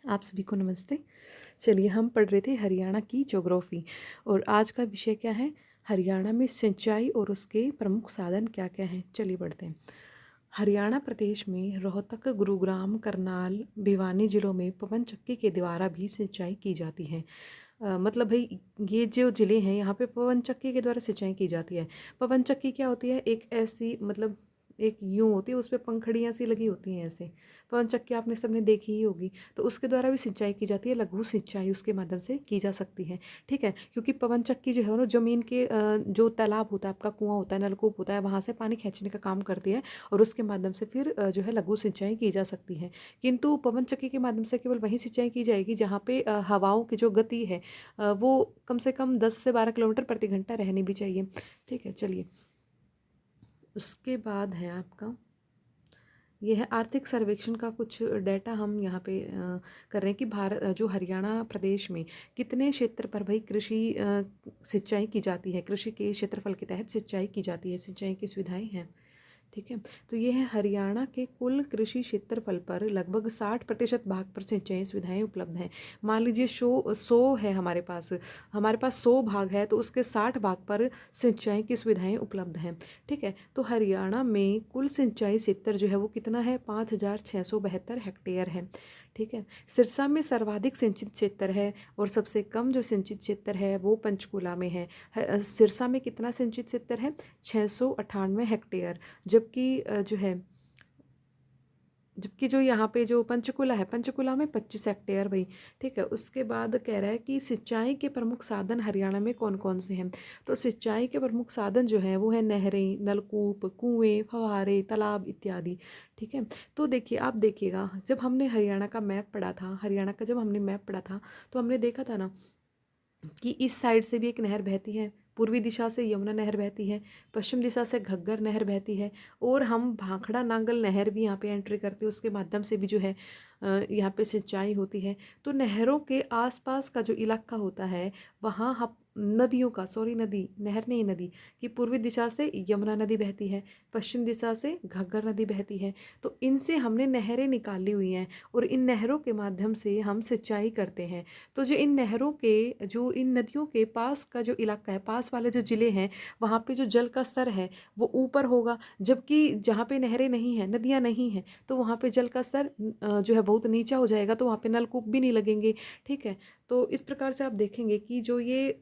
आप सभी को नमस्ते। चलिए हम पढ़ रहे थे हरियाणा की ज्योग्राफी और आज का विषय क्या है? हरियाणा में सिंचाई और उसके प्रमुख साधन क्या क्या हैं। चलिए बढ़ते हैं। हरियाणा प्रदेश में रोहतक, गुरुग्राम, करनाल, भिवानी जिलों में पवन चक्की के द्वारा भी सिंचाई की जाती है। मतलब भाई ये जो ज़िले हैं यहाँ पे पवन चक्की के द्वारा सिंचाई की जाती है। पवन चक्की क्या होती है? एक ऐसी मतलब एक यूं होती है, उस पे पंखड़ियाँ सी लगी होती हैं ऐसे। पवन चक्की आपने सबने देखी ही होगी। तो उसके द्वारा भी सिंचाई की जाती है, लघु सिंचाई उसके माध्यम से की जा सकती है। ठीक है, क्योंकि पवन चक्की जो है ना ज़मीन के जो तालाब होता है, आपका कुआं होता है, नलकूप होता है, वहाँ से पानी खींचने का काम करती है और उसके माध्यम से फिर जो है लघु सिंचाई की जा सकती है। किंतु पवन चक्की के माध्यम से केवल वहीं सिंचाई की जाएगी जहाँ पे हवाओं की जो गति है वो कम से कम 10 से 12 किलोमीटर प्रति घंटा रहनी भी चाहिए। ठीक है, चलिए उसके बाद है आपका ये है आर्थिक सर्वेक्षण का कुछ डाटा हम यहाँ पे कर रहे हैं कि भारत जो हरियाणा प्रदेश में कितने क्षेत्र पर भाई कृषि सिंचाई की जाती है, कृषि के क्षेत्रफल के तहत सिंचाई की जाती है, सिंचाई की सुविधाएं हैं। ठीक है, तो ये है हरियाणा के कुल कृषि क्षेत्रफल पर लगभग 60% भाग पर सिंचाई सुविधाएं उपलब्ध हैं। मान लीजिए 100 है हमारे पास 100 भाग है तो उसके 60 भाग पर सिंचाई की सुविधाएं उपलब्ध हैं। ठीक है, तो हरियाणा में कुल सिंचाई क्षेत्र जो है वो कितना है? 5,672 हेक्टेयर है। ठीक है, सिरसा में सर्वाधिक सिंचित क्षेत्र है और सबसे कम जो सिंचित क्षेत्र है वो पंचकुला में है। सिरसा में कितना सिंचित क्षेत्र है? 698 हेक्टेयर। जबकि जो यहाँ पे जो पंचकुला है, पंचकुला में 25 हेक्टेयर भाई। ठीक है, उसके बाद कह रहा है कि सिंचाई के प्रमुख साधन हरियाणा में कौन कौन से हैं। तो सिंचाई के प्रमुख साधन जो हैं वो है नहरें, नलकूप, कुएं, फव्वारे, तालाब इत्यादि। ठीक है, तो देखिए आप देखिएगा जब हमने हरियाणा का मैप पढ़ा था, हरियाणा का जब हमने मैप पढ़ा था तो हमने देखा था ना कि इस साइड से भी एक नहर बहती है, पूर्वी दिशा से यमुना नहर बहती है, पश्चिम दिशा से घग्गर नहर बहती है और हम भाखड़ा नांगल नहर भी यहाँ पे एंट्री करते हैं, उसके माध्यम से भी जो है यहाँ पे सिंचाई होती है। तो नहरों के आसपास का जो इलाका होता है वहाँ हम नदियों का नदी नहर नहीं नदी कि पूर्वी दिशा से यमुना नदी बहती है, पश्चिम दिशा से घग्गर नदी बहती है। तो इनसे हमने नहरें निकाली हुई हैं और इन नहरों के माध्यम से हम सिंचाई करते हैं। तो जो इन नदियों के पास का जो इलाका है, पास वाले जो ज़िले हैं, वहाँ पे जो जल का स्तर है वो ऊपर होगा, जबकि जहाँ पे नहरें नहीं हैं, नदियाँ नहीं हैं, तो वहाँ पे जल का स्तर जो है बहुत नीचा हो जाएगा, तो वहाँ पे नलकूप भी नहीं लगेंगे। ठीक है, तो इस प्रकार से आप देखेंगे कि जो ये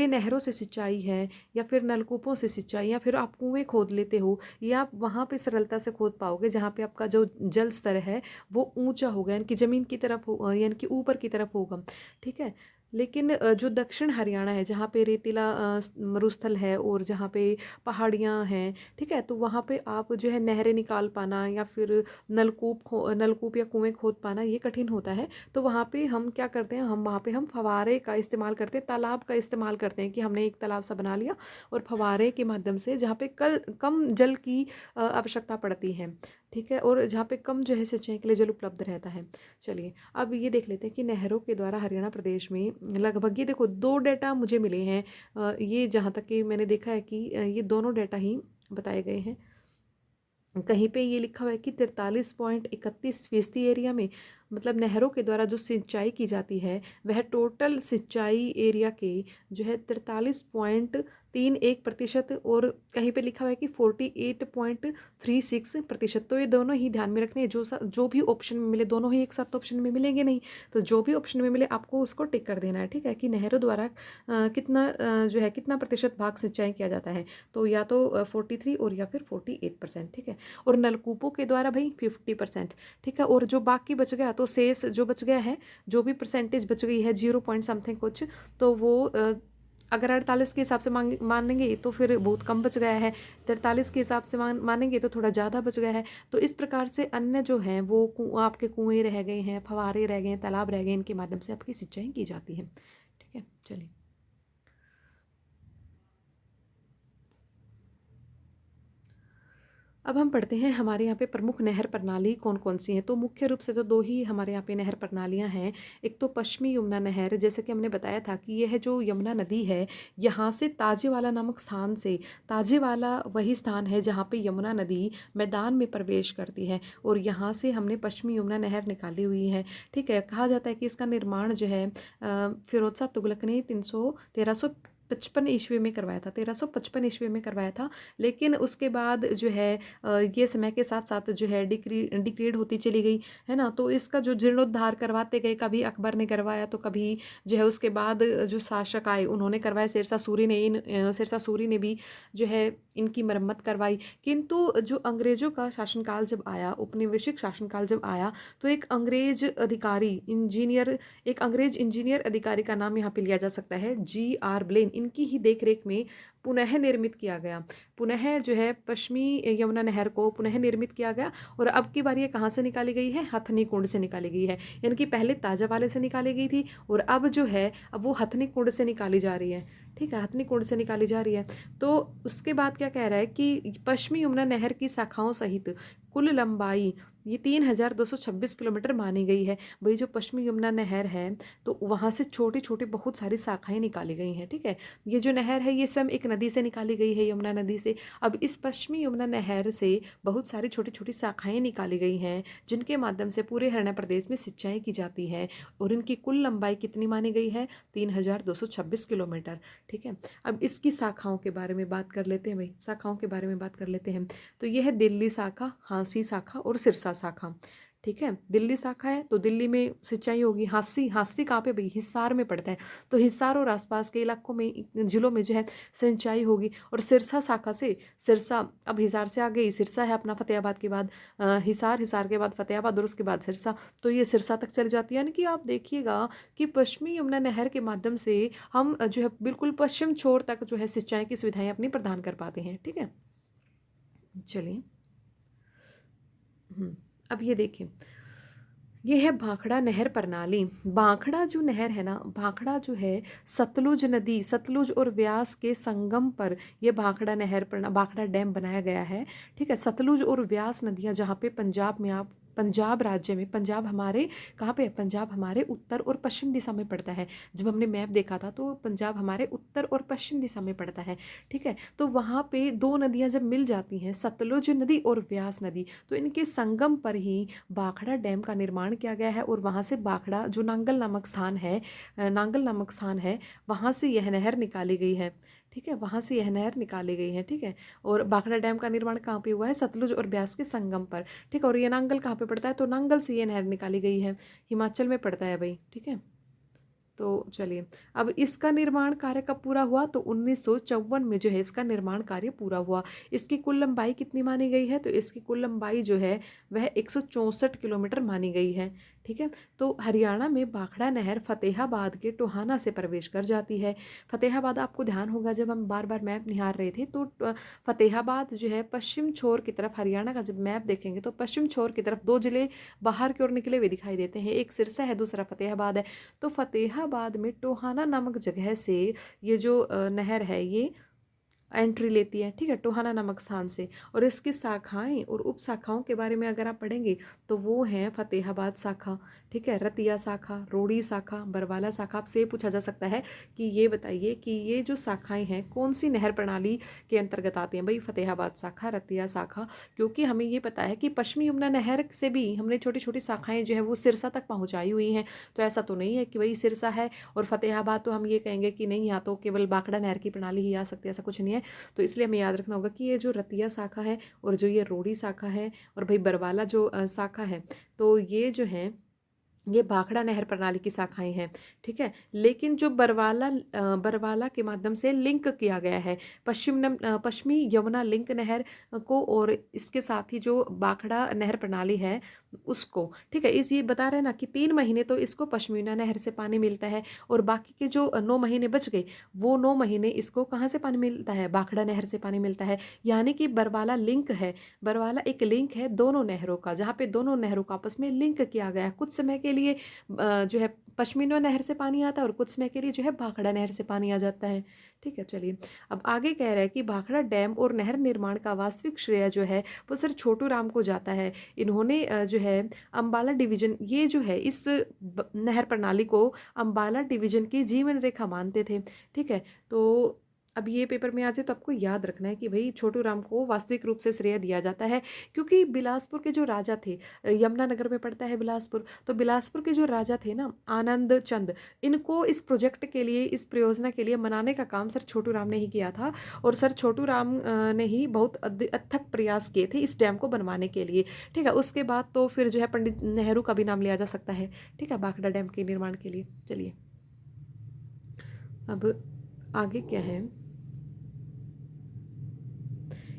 नहरों से सिंचाई है या फिर नलकूपों से सिंचाई या फिर आप कुएं खोद लेते हो, या आप वहाँ पे सरलता से खोद पाओगे जहाँ पे आपका जो जल स्तर है वो ऊंचा होगा, यानी कि ज़मीन की तरफ हो, यानी कि ऊपर की तरफ होगा। ठीक है, लेकिन जो दक्षिण हरियाणा है जहाँ पे रेतीला मरुस्थल है और जहाँ पे पहाड़ियाँ हैं, ठीक है, तो वहाँ पे आप जो है नहरें निकाल पाना या फिर नलकूप या कुएं खोद पाना ये कठिन होता है। तो वहाँ पे हम क्या करते हैं, हम वहाँ पे हम फव्वारे का इस्तेमाल करते हैं, तालाब का इस्तेमाल करते हैं कि हमने एक तालाब सा बना लिया और फव्वारे के माध्यम से जहाँ पे कम जल की आवश्यकता पड़ती है। ठीक है, और जहाँ पे कम जो है सिंचाई के लिए जल उपलब्ध रहता है। चलिए अब ये देख लेते हैं कि नहरों के द्वारा हरियाणा प्रदेश में लगभग, ये देखो दो डेटा मुझे मिले हैं। ये जहाँ तक कि मैंने देखा है कि ये दोनों डेटा ही बताए गए हैं। कहीं पे ये लिखा हुआ है कि 43.31% एरिया में, मतलब नहरों के द्वारा जो सिंचाई की जाती है वह टोटल सिंचाई एरिया के जो है 43.31%, और कहीं पे लिखा हुआ है कि 48.36%। तो ये दोनों ही ध्यान में रखने हैं, जो भी ऑप्शन में मिले, दोनों ही एक साथ ऑप्शन में मिलेंगे नहीं, तो जो भी ऑप्शन में मिले आपको उसको टिक कर देना है। ठीक है, कि नहरों द्वारा कितना प्रतिशत भाग सिंचाई किया जाता है, तो या तो 43 और या फिर 48%। ठीक है, और नलकूपों के द्वारा भाई 50%। ठीक है, और जो बाकी बच गया तो शेष जो बच गया है, जो भी परसेंटेज बच गई है 0 पॉइंट समथिंग कुछ, तो वो अगर 48 के हिसाब से मानेंगे तो फिर बहुत कम बच गया है, 43 के हिसाब से मानेंगे तो थोड़ा ज़्यादा बच गया है। तो इस प्रकार से अन्य जो हैं वो आपके कुएं रह गए हैं, फव्वारे रह गए हैं, तालाब रह गए, इनके माध्यम से आपकी सिंचाई की जाती है। ठीक है, चलिए अब हम पढ़ते हैं हमारे यहाँ पे प्रमुख नहर प्रणाली कौन कौन सी हैं। तो मुख्य रूप से तो दो ही हमारे यहाँ पे नहर प्रणालियाँ हैं। एक तो पश्चिमी यमुना नहर, जैसे कि हमने बताया था कि यह जो यमुना नदी है, यहाँ से ताजेवाला नामक स्थान से, ताजेवाला वही स्थान है जहाँ पे यमुना नदी मैदान में प्रवेश करती है और यहाँ से हमने पश्चिमी यमुना नहर निकाली हुई है। ठीक है, कहा जाता है कि इसका निर्माण जो है फिरोज शाह तुगलक ने 1355 ईस्वी में करवाया था, 1355 ईस्वी में करवाया था। लेकिन उसके बाद जो है ये समय के साथ साथ जो है डिक्रीड होती चली गई, है ना। तो इसका जो जीर्णोद्धार करवाते गए, कभी अकबर ने करवाया तो कभी जो है उसके बाद जो शासक आए उन्होंने करवाया। शेरशाह सूरी ने शेरशाह सूरी ने भी जो है इनकी मरम्मत करवाई। किंतु जो अंग्रेजों का शासनकाल जब आया, उपनिवेशिक शासनकाल जब आया, तो एक अंग्रेज अधिकारी इंजीनियर, एक अंग्रेज इंजीनियर अधिकारी का नाम यहाँ पे लिया जा सकता है, G.R. ब्लेन, इनकी ही देखरेख में पुनः निर्मित किया गया। पुनः जो है पश्चिमी यमुना नहर को पुनः निर्मित किया गया। और अब की बार ये कहाँ से निकाली गई है? हथनी कुंड से निकाली गई है। यानी कि पहले ताजावाले से निकाली गई थी और अब जो है अब वो हथनी कुंड से निकाली जा रही है। ठीक है, हथनी कुंड से निकाली जा रही है। तो उसके बाद क्या कह रहा है कि पश्चिमी यमुना नहर की शाखाओं सहित कुल लंबाई ये 3226 किलोमीटर मानी गई है। भाई जो पश्चिमी यमुना नहर है तो वहाँ से छोटी छोटी बहुत सारी शाखाएं निकाली गई हैं। ठीक है, ये जो नहर है ये स्वयं एक नदी से निकाली गई है, यमुना नदी से। अब इस पश्चिमी यमुना नहर से बहुत सारी छोटी छोटी शाखाएं निकाली गई हैं जिनके माध्यम से पूरे हरियाणा प्रदेश में सिंचाई की जाती है। और इनकी कुल लंबाई कितनी मानी गई है? 3226 किलोमीटर। ठीक है, अब इसकी शाखाओं के बारे में बात कर लेते हैं। भाई शाखाओं के बारे में बात कर लेते हैं। तो यह है दिल्ली शाखा, हांसी शाखा और सिरसा शाखा। ठीक है, दिल्ली शाखा है तो दिल्ली में सिंचाई होगी। हांसी, हांसी कहाँ पे? भाई हिसार में पड़ता है, तो हिसार और आसपास के इलाकों में, जिलों में जो है सिंचाई होगी। और सिरसा शाखा से, सिरसा अब हिसार से आ गई, सिरसा है अपना फतेहाबाद के बाद हिसार, हिसार के बाद फतेहाबाद और उसके बाद सिरसा, तो ये सिरसा तक चल जाती है। यानी कि आप देखिएगा कि पश्चिमी यमुना नहर के माध्यम से हम जो है बिल्कुल पश्चिम छोर तक जो है सिंचाई की सुविधाएं अपनी प्रदान कर पाते हैं। ठीक है, चलिए अब ये देखिए, ये है भाखड़ा नहर प्रणाली। भाखड़ा जो नहर है ना, भाखड़ा जो है सतलुज नदी, सतलुज और व्यास के संगम पर यह भाखड़ा नहर भाखड़ा डैम बनाया गया है। ठीक है, सतलुज और व्यास नदियां जहाँ पे पंजाब में, आप पंजाब राज्य में, पंजाब हमारे कहाँ पे है? पंजाब हमारे उत्तर और पश्चिम दिशा में पड़ता है। जब हमने मैप देखा था तो पंजाब हमारे उत्तर और पश्चिम दिशा में पड़ता है। ठीक है, तो वहाँ पे दो नदियाँ जब मिल जाती हैं, सतलुज नदी और व्यास नदी, तो इनके संगम पर ही भाखड़ा डैम का निर्माण किया गया है। और वहाँ से भाखड़ा जो नांगल नामक स्थान है, नांगल नामक स्थान है, वहाँ से यह नहर निकाली गई है। ठीक है, वहाँ से यह नहर निकाली गई है। ठीक है, और भाखड़ा डैम का निर्माण कहाँ पे हुआ है? सतलुज और ब्यास के संगम पर। ठीक है, और ये नांगल कहाँ पे पड़ता है? तो नांगल से ये नहर निकाली गई है, हिमाचल में पड़ता है भाई। ठीक है, तो चलिए, अब इसका निर्माण कार्य कब पूरा हुआ? तो 1954 में जो है इसका निर्माण कार्य पूरा हुआ। इसकी कुल लंबाई कितनी मानी गई है? तो इसकी कुल लंबाई जो है वह 164 किलोमीटर मानी गई है। ठीक है, तो हरियाणा में भाखड़ा नहर फतेहाबाद के टोहाना से प्रवेश कर जाती है। फतेहाबाद, आपको ध्यान होगा जब हम बार बार मैप निहार रहे थे तो फतेहाबाद जो है पश्चिम छोर की तरफ, हरियाणा का जब मैप देखेंगे तो पश्चिम छोर की तरफ दो जिले बाहर की ओर निकले हुए दिखाई देते हैं, एक सिरसा है, दूसरा फतेहाबाद है। तो फतेहाबाद में टोहाना नामक जगह से ये जो नहर है ये एंट्री लेती है। ठीक है, टोहाना नामक स्थान से। और इसकी शाखाएं और उप शाखाओं के बारे में अगर आप पढ़ेंगे तो वो हैं फतेहाबाद शाखा, ठीक है, रतिया शाखा, रोड़ी शाखा, बरवाला शाखा। आपसे ये पूछा जा सकता है कि ये बताइए कि ये जो शाखाएं हैं कौन सी नहर प्रणाली के अंतर्गत आती हैं? भाई फतेहाबाद शाखा, रतिया शाखा, क्योंकि हमें ये पता है कि पश्चिमी यमुना नहर से भी हमने छोटी छोटी शाखाएं जो है वो सिरसा तक पहुँचाई हुई हैं। तो ऐसा तो नहीं है कि वही सिरसा है और फतेहाबाद तो हम ये कहेंगे कि नहीं, यहाँ तो केवल भाखड़ा नहर की प्रणाली ही आ सकती है, ऐसा कुछ नहीं है। तो इसलिए हमें याद रखना होगा कि ये जो रतिया शाखा है और जो ये रोड़ी शाखा है और भाई बरवाला जो शाखा है, तो ये जो है ये भाखड़ा नहर प्रणाली की शाखाएं हैं। ठीक है, लेकिन जो बरवाला के माध्यम से लिंक किया गया है पश्चिमी यमुना लिंक नहर को, और इसके साथ ही जो भाखड़ा नहर प्रणाली है उसको। ठीक है, इस ये बता रहे हैं ना कि 3 महीने तो इसको पश्चिमी यमुना नहर से पानी मिलता है और बाकी के जो 9 महीने बच गए वो 9 महीने इसको कहाँ से पानी मिलता है? भाखड़ा नहर से पानी मिलता है। यानी कि बरवाला लिंक है, बरवाला एक लिंक है दोनों नहरों का, जहाँ पे दोनों नहरों का आपस में लिंक किया गया है। कुछ समय के लिए जो है पश्मीना नहर से पानी आता है और कुछ समय के लिए जो है भाखड़ा नहर से पानी आ जाता है। ठीक है, चलिए अब आगे कह रहा है कि भाखड़ा डैम और नहर निर्माण का वास्तविक श्रेय जो है वो सर छोटू राम को जाता है। इन्होंने जो है अम्बाला डिवीजन, ये जो है इस नहर प्रणाली को अम्बाला डिवीजन की जीवन रेखा मानते थे। ठीक है, तो अब ये पेपर में आ जाए तो आपको याद रखना है कि भाई छोटू राम को वास्तविक रूप से श्रेय दिया जाता है, क्योंकि बिलासपुर के जो राजा थे, यमुनानगर में पड़ता है बिलासपुर, तो बिलासपुर के जो राजा थे ना आनंद चंद, इनको इस प्रोजेक्ट के लिए, इस परियोजना के लिए मनाने का काम सर छोटू राम ने ही किया था। और सर छोटू राम ने ही बहुत अथक प्रयास किए थे इस डैम को बनवाने के लिए। ठीक है, उसके बाद तो फिर जो है पंडित नेहरू का भी नाम लिया जा सकता है। ठीक है, भाखड़ा डैम के निर्माण के लिए। चलिए अब आगे क्या है,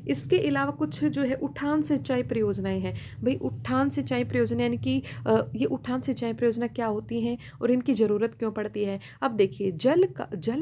इसके अलावा कुछ जो है उठान सिंचाई परियोजनाएं हैं। भाई उठान सिंचाई परियोजना यानी कि ये उठान सिंचाई परियोजना क्या होती हैं और इनकी ज़रूरत क्यों पड़ती है। अब देखिए जल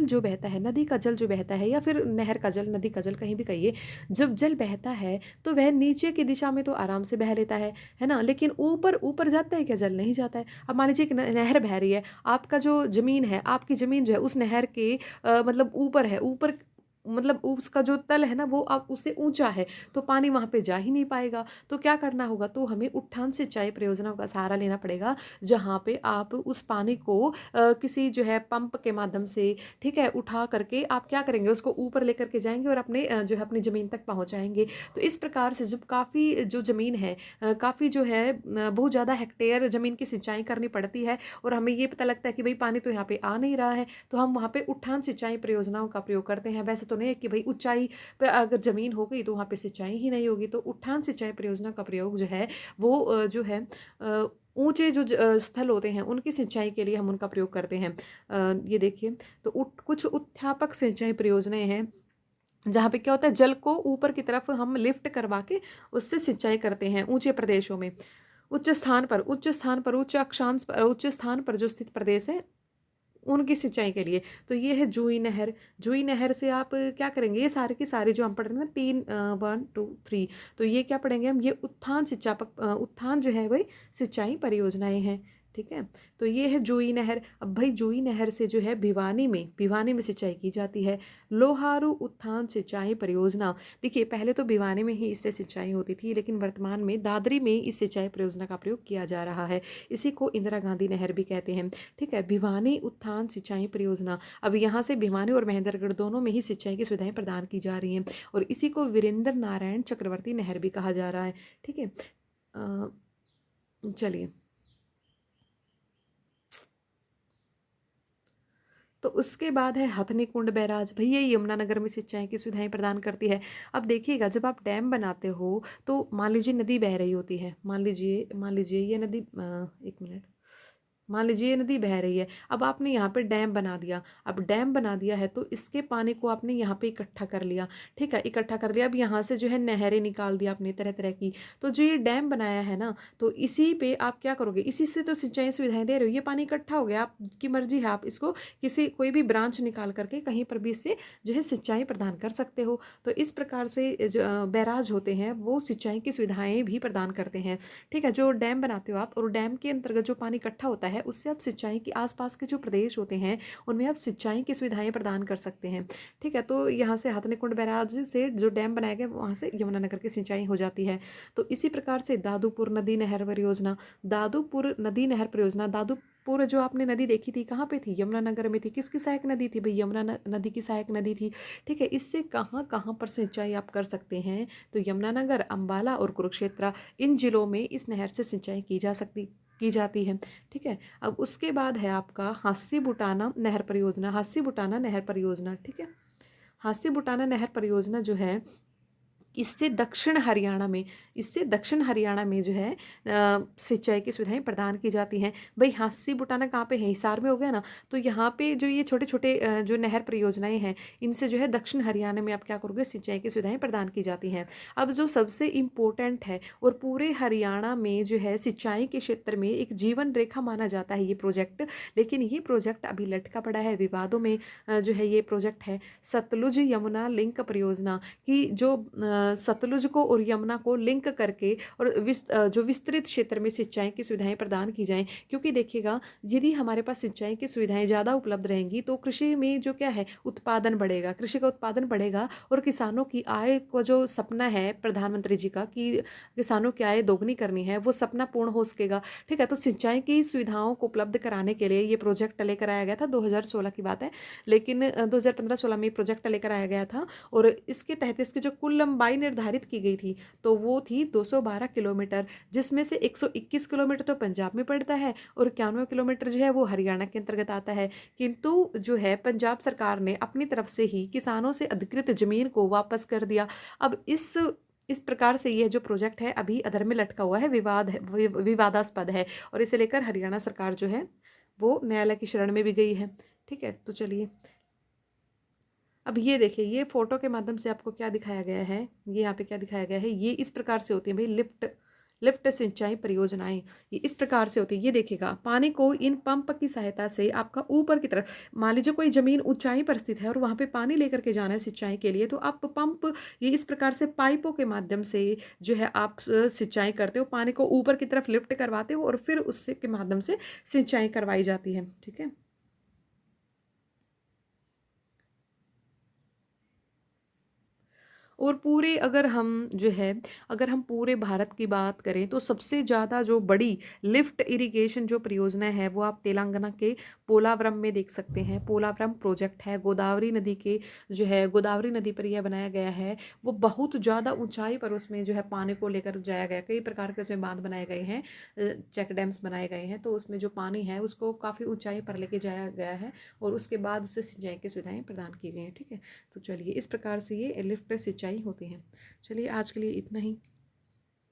जो बहता है, नदी का जल जो बहता है या फिर नहर का जल, नदी का जल कहीं भी कहिए, जब जल बहता है तो वह नीचे की दिशा में तो आराम से बह लेता है ना, लेकिन ऊपर ऊपर जाता है क्या, जल नहीं जाता है। अब मान लीजिए एक नहर बह रही है, आपका जो ज़मीन है, आपकी ज़मीन जो है उस नहर के मतलब ऊपर है, ऊपर मतलब उसका जो तल है ना वो अब उससे ऊंचा है, तो पानी वहां पे जा ही नहीं पाएगा। तो क्या करना होगा, तो हमें उठान सिंचाई परियोजनाओं का सहारा लेना पड़ेगा, जहाँ पे आप उस पानी को किसी जो है पंप के माध्यम से, ठीक है, उठा करके आप क्या करेंगे, उसको ऊपर लेकर के जाएंगे और अपने जो है अपनी ज़मीन तक पहुँचाएंगे। तो इस प्रकार से जब काफ़ी जो ज़मीन है, काफ़ी जो है बहुत ज़्यादा हेक्टेयर ज़मीन की सिंचाई करनी पड़ती है और हमें ये पता लगता है कि भाई पानी तो यहाँ पे आ नहीं रहा है, तो हम वहाँ पे उठान सिंचाई परियोजनाओं का प्रयोग करते हैं। वैसे तो नहीं है कि भाई ऊंचाई पर अगर ज़मीन हो गई तो वहाँ पे सिंचाई ही नहीं होगी, तो उठान सिंचाई परियोजना का प्रयोग जो है वो जो है ऊंचे जो स्थल होते हैं उनकी सिंचाई के लिए हम उनका प्रयोग करते हैं। ये देखिए, तो कुछ उत्थापक सिंचाई परियोजनाएं हैं जहाँ पे क्या होता है, जल को ऊपर की तरफ हम लिफ्ट करवा के उससे सिंचाई करते हैं ऊंचे प्रदेशों में। उच्च अक्षांश पर, उच्च स्थान पर जो स्थित प्रदेश है उनकी सिंचाई के लिए। तो ये है जुई नहर। जुई नहर से आप क्या करेंगे, ये सारे के सारे जो हम पढ़ रहे हैं ना, 1 2 3, तो ये क्या पढ़ेंगे हम, ये उत्थान जो है वही सिंचाई परियोजनाएं हैं। ठीक है, तो ये है जुई नहर। अब भाई जुई नहर से जो है भिवानी में सिंचाई की जाती है। लोहारू उत्थान सिंचाई परियोजना, देखिए पहले तो भिवानी में ही इससे सिंचाई होती थी, लेकिन वर्तमान में दादरी में इस सिंचाई परियोजना का प्रयोग किया जा रहा है। इसी को इंदिरा गांधी नहर भी कहते हैं। ठीक है, भिवानी उत्थान सिंचाई परियोजना, अब यहाँ से भिवानी और महेंद्रगढ़ दोनों में ही सिंचाई की सुविधाएं प्रदान की जा रही हैं और इसी को वीरेंद्र नारायण चक्रवर्ती नहर भी कहा जा रहा है। ठीक है, चलिए, तो उसके बाद है हथनी कुंड बैराज। भैया यमुनानगर में सिंचाई की सुविधाएं प्रदान करती है। अब देखिएगा, जब आप डैम बनाते हो तो मान लीजिए नदी बह रही होती है, मान लीजिए ये नदी, एक मिनट, मान लीजिए ये नदी बह रही है। अब आपने यहाँ पे डैम बना दिया, अब डैम बना दिया है तो इसके पानी को आपने यहाँ पे इकट्ठा कर लिया। ठीक है, इकट्ठा कर दिया, अब यहाँ से जो है नहरें निकाल दिया आपने तरह तरह की। तो जो ये डैम बनाया है ना, तो इसी पे आप क्या करोगे, इसी से तो सिंचाई सुविधाएं दे रहे हो, ये पानी इकट्ठा हो गया, आपकी मर्जी है, आप इसको किसी कोई भी ब्रांच निकाल करके कहीं पर भी इससे जो है सिंचाई प्रदान कर सकते हो। तो इस प्रकार से जो बैराज होते हैं वो सिंचाई की सुविधाएं भी प्रदान करते हैं। ठीक है, जो डैम बनाते हो आप और डैम के अंतर्गत जो पानी इकट्ठा होता है उससे आप सिंचाई के आसपास के जो प्रदेश होते हैं उनमें आप सिंचाई की सुविधाएं प्रदान कर सकते हैं। ठीक है, तो यहाँ से हथनीकुंड बैराज से जो डैम बनाया गया वहाँ से यमुनानगर की सिंचाई हो जाती है। तो इसी प्रकार से दादूपुर नदी नहर परियोजना, दादूपुर नदी नहर परियोजना, दादूपुर जो आपने नदी देखी थी कहाँ पे थी, यमुनानगर में थी। किसकी सहायक नदी थी भाई, नदी की सहायक नदी थी। ठीक है, इससे कहाँ कहाँ पर सिंचाई आप कर सकते हैं, तो यमुनानगर, अंबाला और कुरुक्षेत्र, इन जिलों में इस नहर से सिंचाई की जाती है। ठीक है, अब उसके बाद है आपका हास्य बुटाना नहर परियोजना। हास्य बुटाना नहर परियोजना, ठीक है, हास्य बुटाना नहर परियोजना जो है इससे दक्षिण हरियाणा में जो है सिंचाई की सुविधाएं प्रदान की जाती हैं। भाई हास्य बुटाना कहाँ पे है, हिसार में हो गया ना, तो यहाँ पे जो ये छोटे छोटे जो नहर परियोजनाएं हैं इनसे जो है दक्षिण हरियाणा में आप क्या करोगे, सिंचाई की सुविधाएं प्रदान की जाती हैं। अब जो सबसे इम्पोर्टेंट है और पूरे हरियाणा में जो है सिंचाई के क्षेत्र में एक जीवन रेखा माना जाता है ये प्रोजेक्ट, लेकिन ये प्रोजेक्ट अभी लटका पड़ा है विवादों में। जो है ये प्रोजेक्ट है सतलुज यमुना लिंक परियोजना की, जो सतलुज को और यमुना को लिंक करके और जो विस्तृत क्षेत्र में सिंचाई की सुविधाएं प्रदान की जाएं। क्योंकि देखिएगा, यदि हमारे पास सिंचाई की सुविधाएं ज़्यादा उपलब्ध रहेंगी तो कृषि में जो क्या है उत्पादन बढ़ेगा, कृषि का उत्पादन बढ़ेगा और किसानों की आय को जो सपना है प्रधानमंत्री जी का कि किसानों की आय दोगुनी करनी है, वो सपना पूर्ण हो सकेगा। ठीक है, तो सिंचाई की सुविधाओं को उपलब्ध कराने के लिए ये प्रोजेक्ट लेकर आया गया था, 2016 की बात है। लेकिन 2015-16 में प्रोजेक्ट लेकर आया गया था और इसके तहत इसकी जो कुल लंबाई निर्धारित की गई थी तो वो थी 212 किलोमीटर, जिसमें से 121 किलोमीटर तो पंजाब में पड़ता है और 91 किलोमीटर जो है वो हरियाणा के अंतर्गत आता है। किंतु जो है पंजाब सरकार ने अपनी तरफ से ही किसानों से अधिकृत जमीन को वापस कर दिया। अब इस प्रकार से यह जो प्रोजेक्ट है अभी अधर में लटका हुआ है, विवादास्पद है और इसे लेकर हरियाणा सरकार जो है वो न्यायालय की शरण में भी गई है। ठीक है, तो चलिए अब ये देखिए, ये फोटो के माध्यम से आपको क्या दिखाया गया है, ये यहाँ पे क्या दिखाया गया है, ये इस प्रकार से होती है भाई लिफ्ट लिफ्ट सिंचाई परियोजनाएं। ये इस प्रकार से होती है, ये देखिएगा पानी को इन पंप की सहायता से आपका ऊपर की तरफ, मान लीजिए कोई जमीन ऊंचाई पर स्थित है और वहां पे पानी लेकर के जाना है सिंचाई के लिए, तो आप पंप ये इस प्रकार से पाइपों के माध्यम से जो है आप सिंचाई करते हो, पानी को ऊपर की तरफ लिफ्ट करवाते हो और फिर उससे के माध्यम से सिंचाई करवाई जाती है। ठीक है, और पूरे अगर हम पूरे भारत की बात करें तो सबसे ज़्यादा जो बड़ी लिफ्ट इरिगेशन जो परियोजना है वो आप तेलंगाना के पोलावरम में देख सकते हैं। पोलावरम प्रोजेक्ट है, गोदावरी नदी के जो है गोदावरी नदी पर यह बनाया गया है। वो बहुत ज़्यादा ऊंचाई पर उसमें जो है पानी को लेकर जाया गया, कई प्रकार के उसमें बांध बनाए गए हैं, चेक डैम्स बनाए गए हैं, तो उसमें जो पानी है उसको काफ़ी ऊंचाई पर लेके जाया गया है और उसके बाद उससे सिंचाई की सुविधाएं प्रदान की गई हैं। ठीक है, तो चलिए इस प्रकार से ये लिफ्ट सिंचाई होती है। चलिए आज के लिए इतना ही।